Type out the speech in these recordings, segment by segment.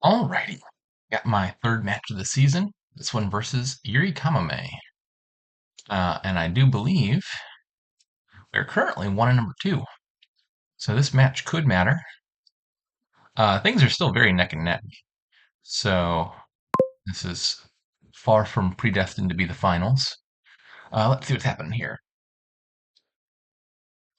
Alrighty, got my third match of the season. This one versus yurikamome. And I do believe we're currently 1 and number 2. So this match could matter. Things are still very neck and neck. So this is far from predestined to be the finals. Let's see what's happening here.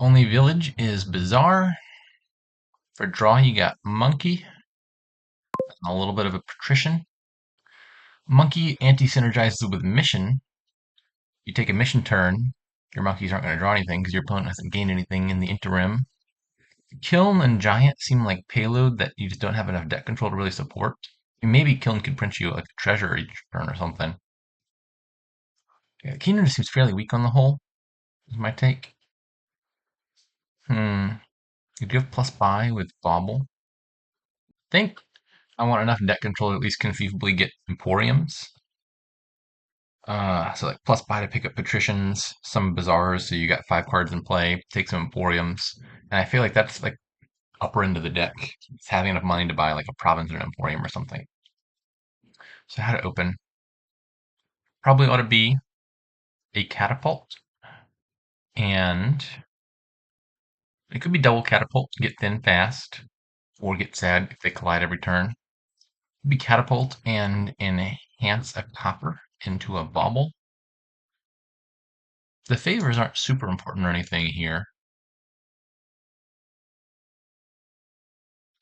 Only village is bizarre. For draw, you got monkey. A little bit of a patrician. Monkey anti-synergizes with mission. You take a mission turn, your monkeys aren't going to draw anything because your opponent hasn't gained anything in the interim. Kiln and Giant seem like payload that you just don't have enough deck control to really support. Maybe Kiln could print you like a treasure each turn or something. Yeah, Keenan just seems fairly weak on the whole, is my take. You do have plus buy with Bobble. I think I want enough deck control to at least conceivably get Emporiums. So like plus buy to pick up Patricians, some Bazaars, so you got 5 cards in play, take some Emporiums. And I feel like that's like upper end of the deck. It's having enough money to buy like a Province or an Emporium or something. So how to open? Probably ought to be a Catapult. And it could be double Catapult to get thin fast, or get sad if they collide every turn. It could be Catapult and enhance a copper into a bauble. The favors aren't super important or anything here.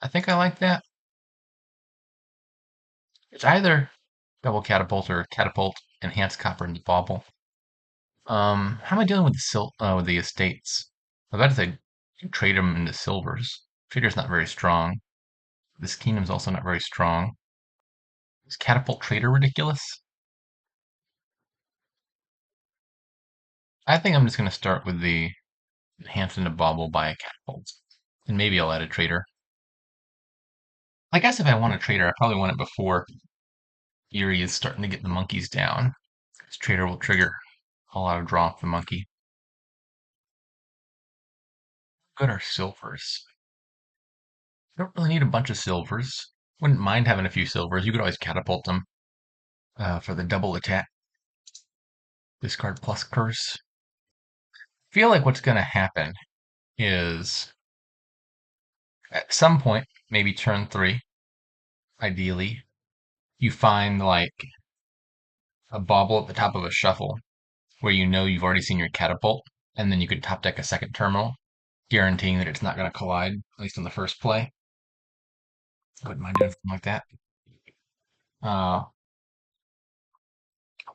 I think I like that. It's either double Catapult or Catapult, enhance copper into bauble. How am I dealing with with the estates? I was about to say trade them into silvers. Trader's not very strong. This kingdom's also not very strong. Is Catapult Trader ridiculous? I think I'm just going to start with the enhance into bauble by a Catapult. And maybe I'll add a trader. I guess if I want a trader, I probably want it before Erie is starting to get the monkeys down. This trader will trigger a lot of draw off the monkey. Good are silvers. Don't really need a bunch of silvers. Wouldn't mind having a few silvers. You could always catapult them for the double attack. Discard plus curse. Feel like what's going to happen is at some point, maybe turn 3, ideally, you find like a bauble at the top of a shuffle where you know you've already seen your catapult, and then you could top deck a second terminal, guaranteeing that it's not going to collide, at least on the first play. I wouldn't mind doing something like that. Uh,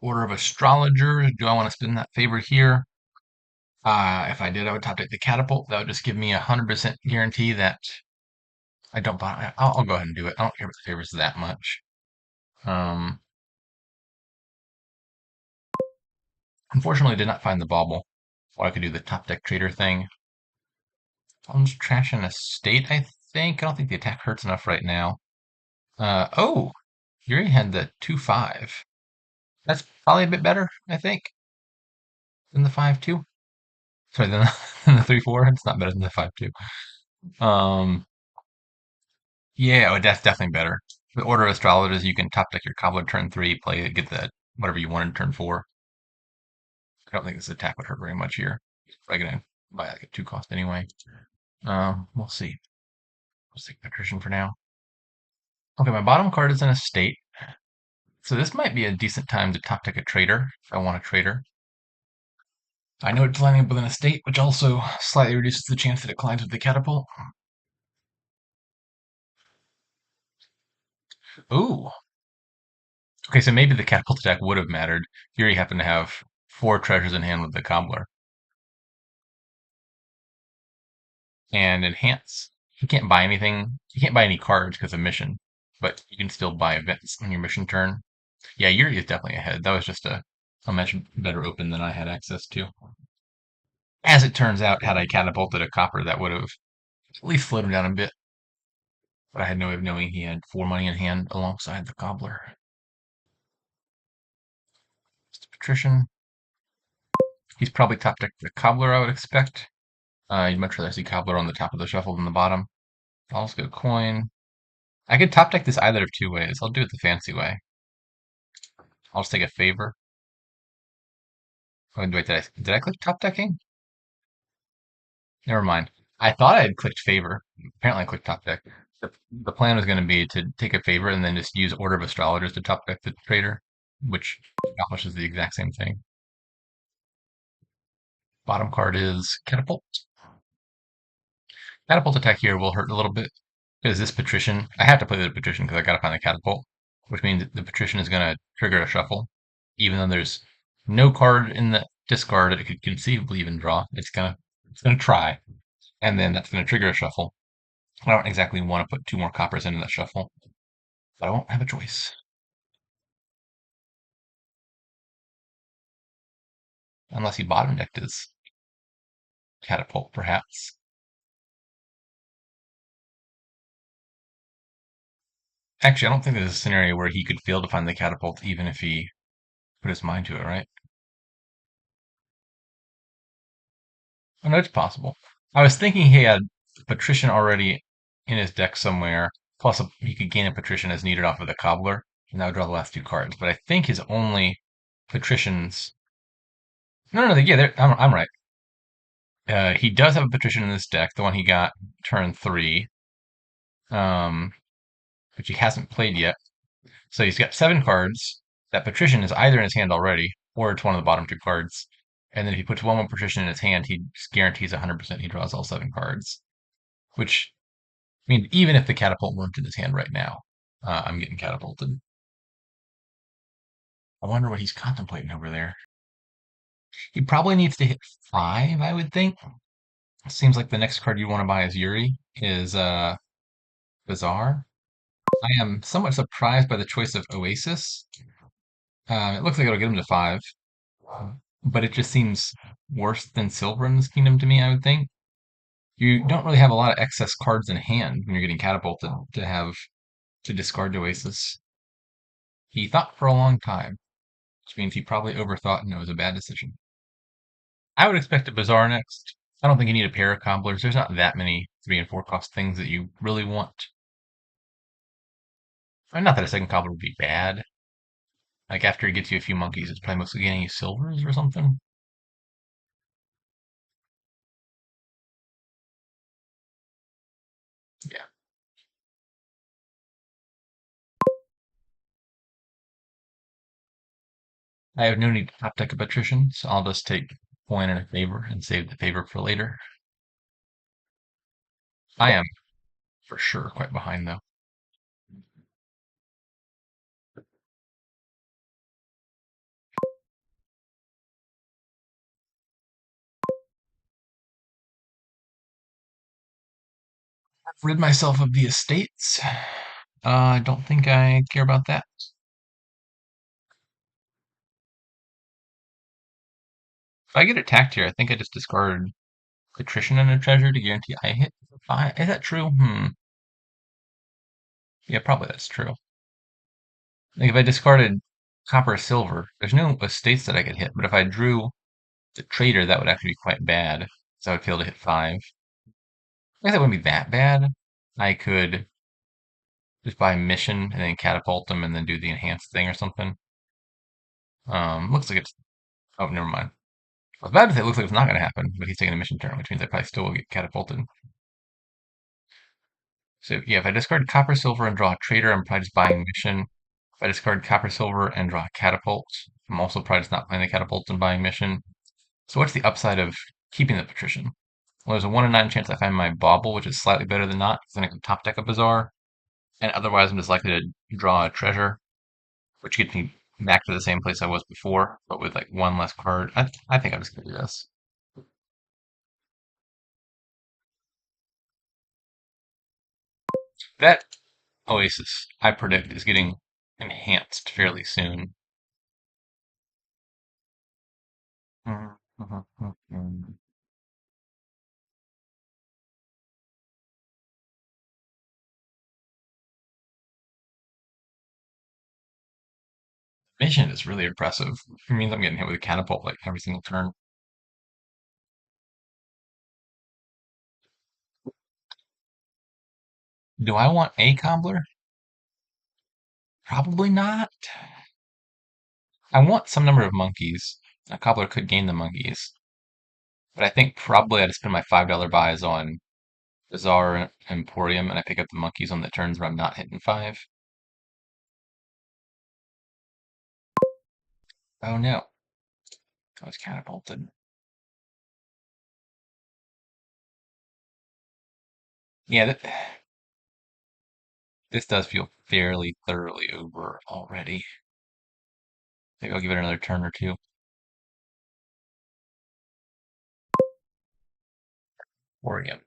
Order of Astrologer. Do I want to spin that favor here? If I did, I would top deck the catapult. That would just give me 100% guarantee that I don't buy. I'll go ahead and do it. I don't care about the favors that much. Unfortunately, I did not find the bauble. Or I could do the top deck trader thing. I'm just trashing a state, I think. I don't think the attack hurts enough right now. Oh, Yuri had the 2-5. That's probably a bit better, I think, than the 5-2. Sorry, than the 3-4. It's not better than the 5-2. Yeah, oh, that's definitely better. The Order of Astrologers, you can top deck your Cobbler turn 3, play it, get the whatever you wanted turn 4. I don't think this attack would hurt very much here. Probably gonna buy like a 2 cost anyway. We'll see. Let's take Patrician for now. Okay, my bottom card is in a state. So this might be a decent time to top deck a trader if I want a trader. I know it's lining up with an estate, which also slightly reduces the chance that it collides with the catapult. Ooh. Okay, so maybe the catapult attack would have mattered. Here you happen to have 4 treasures in hand with the cobbler. And enhance. You can't buy anything. You can't buy any cards because of mission, but you can still buy events on your mission turn. Yeah, Yuri is definitely ahead. That was just a much better open than I had access to. As it turns out, had I catapulted a copper, that would have at least slowed him down a bit. But I had no way of knowing he had 4 money in hand alongside the cobbler. Mr. Patrician. He's probably top decked the cobbler, I would expect. You'd much rather see cobbler on the top of the shuffle than the bottom. I'll just go coin. I could top deck this either of two ways. I'll do it the fancy way. I'll just take a favor. Oh, wait, did I click top decking? Never mind. I thought I had clicked favor. Apparently I clicked top deck. The plan was going to be to take a favor and then just use Order of Astrologers to top deck the trader, which accomplishes the exact same thing. Bottom card is Catapult. Catapult attack here will hurt a little bit because this Patrician, I have to play the Patrician because I got to find the Catapult, which means the Patrician is going to trigger a shuffle, even though there's no card in the discard that it could conceivably even draw. It's gonna try, and then that's going to trigger a shuffle. I don't exactly want to put two more coppers into that shuffle, but I won't have a choice unless he bottom decked his Catapult, perhaps. Actually, I don't think there's a scenario where he could fail to find the Catapult even if he put his mind to it, right? Oh, no, it's possible. I was thinking he had Patrician already in his deck somewhere. Plus, he could gain a Patrician as needed off of the Cobbler, and that would draw the last two cards. But I think his only Patricians. No, no, no, yeah, I'm right. He does have a Patrician in this deck, the one he got turn 3, um, which he hasn't played yet. So he's got 7 cards. That Patrician is either in his hand already, or it's one of the bottom 2 cards. And then if he puts one more Patrician in his hand, he guarantees 100% he draws all 7 cards. Which, I mean, even if the catapult weren't in his hand right now, I'm getting catapulted. I wonder what he's contemplating over there. He probably needs to hit 5, I would think. Seems like the next card you want to buy is Yuri, is Bizarre. I am somewhat surprised by the choice of Oasis. It looks like it'll get him to 5, but it just seems worse than Silver in this kingdom to me, I would think. You don't really have a lot of excess cards in hand when you're getting catapulted to have to discard Oasis. He thought for a long time, which means he probably overthought and it was a bad decision. I would expect a Bazaar next. I don't think you need a pair of cobblers. There's not that many 3 and 4 cost things that you really want. Not that a second cobbler would be bad. Like after he gets you a few monkeys, it's probably mostly getting you silvers or something. Yeah. I have no need to top deck a patrician, so I'll just take coin and a favor and save the favor for later. I am for sure quite behind though. I've rid myself of the estates. I don't think I care about that. If I get attacked here, I think I just discard patrician and a treasure to guarantee I hit 5. Is that true? Yeah, probably that's true. Like if I discarded copper or silver, there's no estates that I could hit, but if I drew the trader, that would actually be quite bad. So I would fail to hit 5. I guess that wouldn't be that bad. I could just buy mission and then catapult them and then do the enhanced thing or something. Looks like it's. Oh, never mind. I was about to say it looks like it's not going to happen, but he's taking a mission turn, which means I probably still will get catapulted. So yeah, if I discard copper, silver, and draw a trader, I'm probably just buying mission. If I discard copper, silver, and draw a catapult, I'm also probably just not playing the catapult and buying mission. So what's the upside of keeping the patrician? Well, there's a 1 in 9 chance I find my bauble, which is slightly better than not, because then I can top deck a bazaar. And otherwise, I'm just likely to draw a treasure, which gets me back to the same place I was before, but with like 1 less card. I think I'm just gonna do this. That Oasis, I predict, is getting enhanced fairly soon. Mission is really impressive. It means I'm getting hit with a catapult like every single turn. Do I want a cobbler? Probably not. I want some number of monkeys. A cobbler could gain the monkeys, but I think probably I'd spend my $5 buys on Bazaar Emporium, and I pick up the monkeys on the turns where I'm not hitting 5. Oh no, I was catapulted. Yeah, this does feel fairly thoroughly over already. Maybe I'll give it another turn or two. Emporium.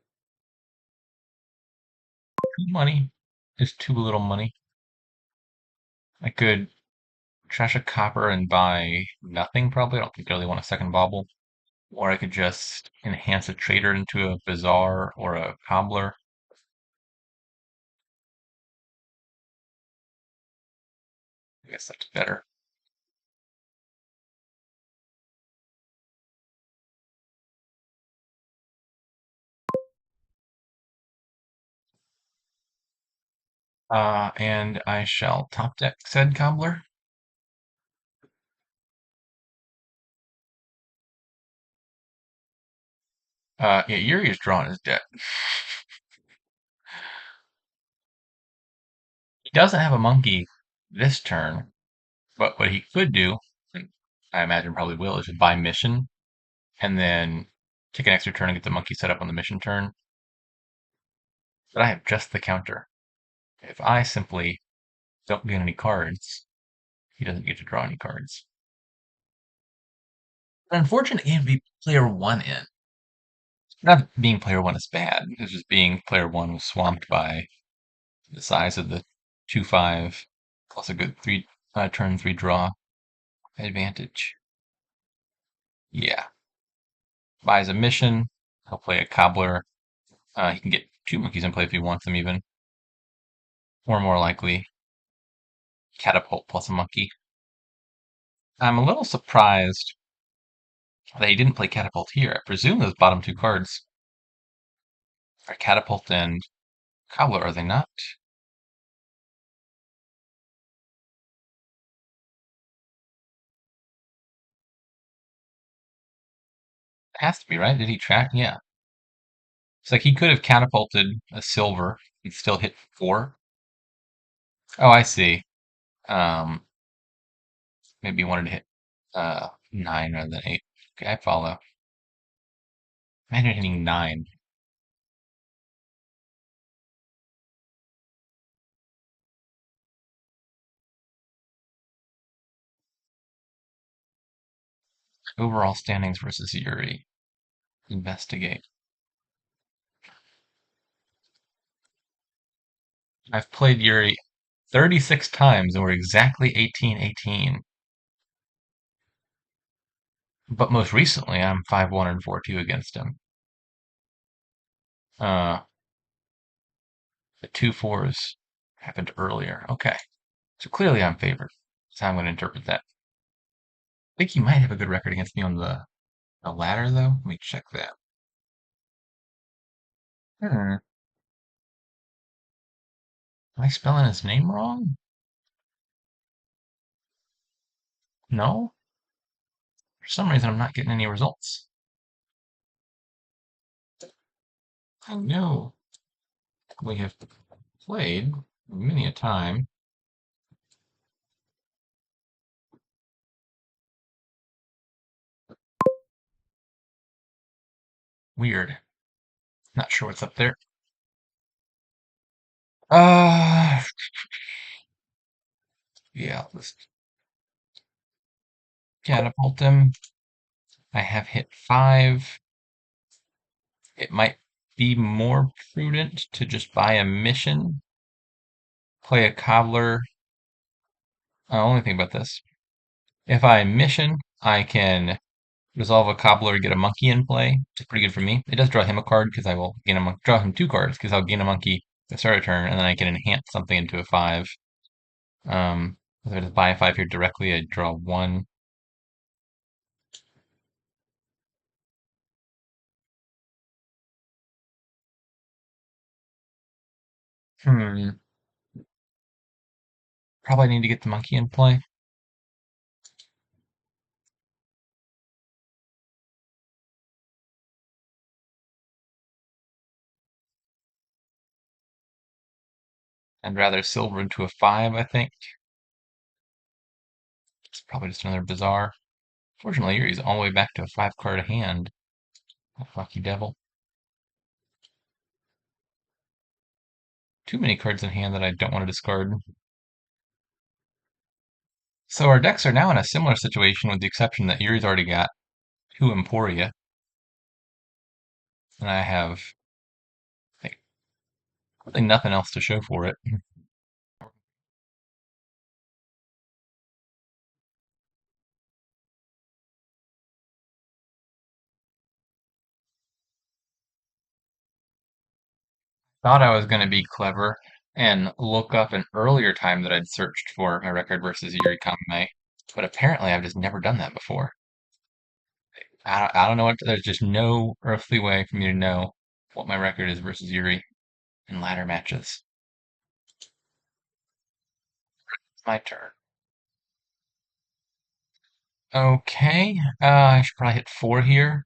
Money. Just too little money. I could trash a copper and buy nothing, probably. I don't think I really want a second bauble. Or I could just enhance a trader into a bazaar or a cobbler. I guess that's better. And I shall top deck said cobbler. Yeah, Yuri is drawing his deck. He doesn't have a monkey this turn, but what he could do, and I imagine probably will, is just buy mission and then take an extra turn and get the monkey set up on the mission turn. But I have just the counter. If I simply don't get any cards, he doesn't get to draw any cards. An unfortunate game to be player one in. Not being player one is bad. It's just being player one was swamped by the size of the 2/5 plus a good turn 3 draw advantage. Yeah. Buys a mission. He'll play a cobbler. He can get 2 monkeys in play if he wants them even. Or more likely, catapult plus a monkey. I'm a little surprised that he didn't play catapult here. I presume those bottom 2 cards are catapult and cobbler, are they not? It has to be, right? Did he track? Yeah. It's like he could have catapulted a silver and still hit 4. Oh, I see. Um, Maybe he wanted to hit 9 rather than 8. Okay, I follow. Imagine hitting 9. Overall standings versus Yuri. Investigate. I've played Yuri 36 times and we're exactly 18-18. But most recently, I'm 5-1 and 4-2 against him. Uh, the 2-4s happened earlier. Okay. So clearly I'm favored. That's how I'm going to interpret that. I think he might have a good record against me on the ladder, though. Let me check that. Hmm. Am I spelling his name wrong? No? For some reason, I'm not getting any results. I know we have played many a time. Weird. Not sure what's up there. Uh, yeah, let's catapult him. I have hit 5. It might be more prudent to just buy a mission, play a cobbler. Only thing about this. If I mission, I can resolve a cobbler, get a monkey in play, which is pretty good for me. It does draw him a card because I will gain a draw him 2 cards because I'll gain a monkey to start a turn, and then I can enhance something into a 5. If I just buy a 5 here directly, I draw 1. Hmm. Probably need to get the monkey in play. I'd rather silver into a 5, I think. It's probably just another bizarre. Fortunately, Yuri's all the way back to a 5-card hand. That lucky devil. Too many cards in hand that I don't want to discard. So our decks are now in a similar situation with the exception that Yuri's already got 2 Emporia. And I have like, really nothing else to show for it. Thought I was going to be clever and look up an earlier time that I'd searched for my record versus yurikamome, but apparently I've just never done that before. I don't know what, there's just no earthly way for me to know what my record is versus Yuri in ladder matches. It's my turn. Okay, I should probably hit 4 here,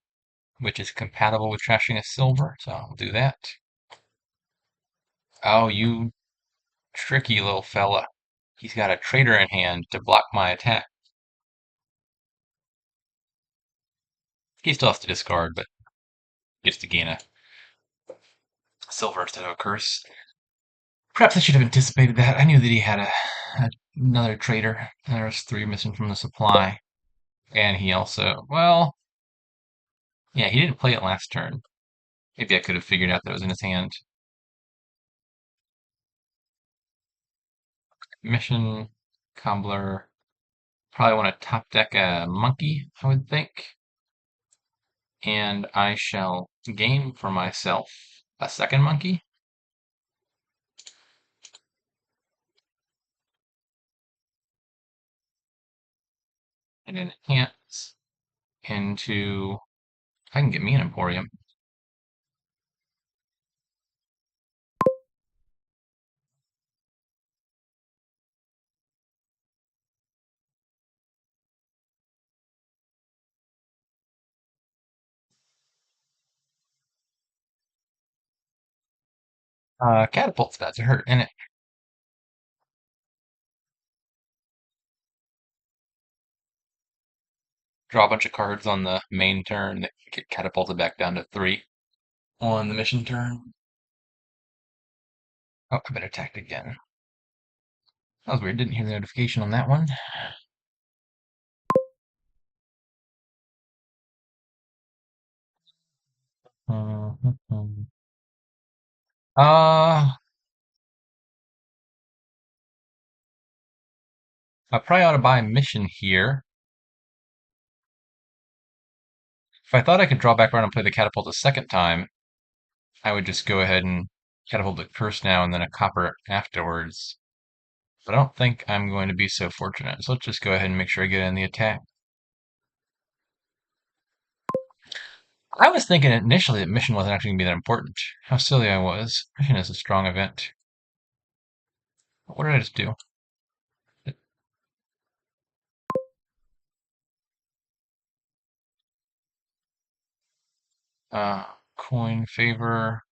which is compatible with trashing a silver, so I'll do that. Oh, you tricky little fella. He's got a traitor in hand to block my attack. He still has to discard, but gets to gain a silver instead of a curse. Perhaps I should have anticipated that. I knew that he had another traitor. There was 3 missing from the supply. And he also, well, yeah, he didn't play it last turn. Maybe I could have figured out that it was in his hand. Mission, Cobbler. Probably want to top deck a monkey, I would think. And I shall gain for myself a second monkey. And enhance into, if I can get me an Emporium. Catapult's about to hurt, and it draw a bunch of cards on the main turn that get catapulted back down to 3 on the mission turn. Oh, I've been attacked again. That was weird. Didn't hear the notification on that one. Uh, I probably ought to buy a mission here. If I thought I could draw back around and play the catapult a second time, I would just go ahead and catapult the curse now and then a copper afterwards. But I don't think I'm going to be so fortunate. So let's just go ahead and make sure I get in the attack. I was thinking initially that mission wasn't actually going to be that important. How silly I was. Mission is a strong event. What did I just do? Uh, coin favor.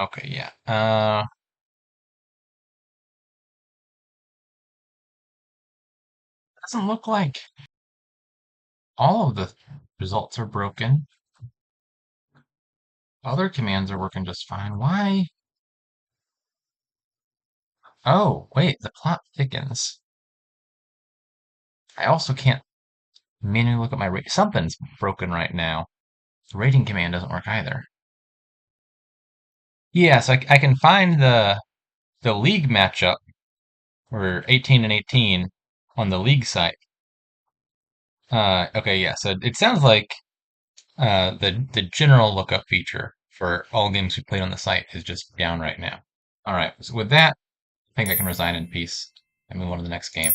Okay, yeah. Doesn't look like all of the results are broken. Other commands are working just fine. Why? Oh, wait, the plot thickens. I also can't manually look at my rate. Something's broken right now. The rating command doesn't work either. Yeah, so I can find the league matchup for 18 and 18 on the league site. Okay, yeah, so it sounds like the general lookup feature for all games we played on the site is just down right now. All right, so with that, I think I can resign in peace and move on to the next game.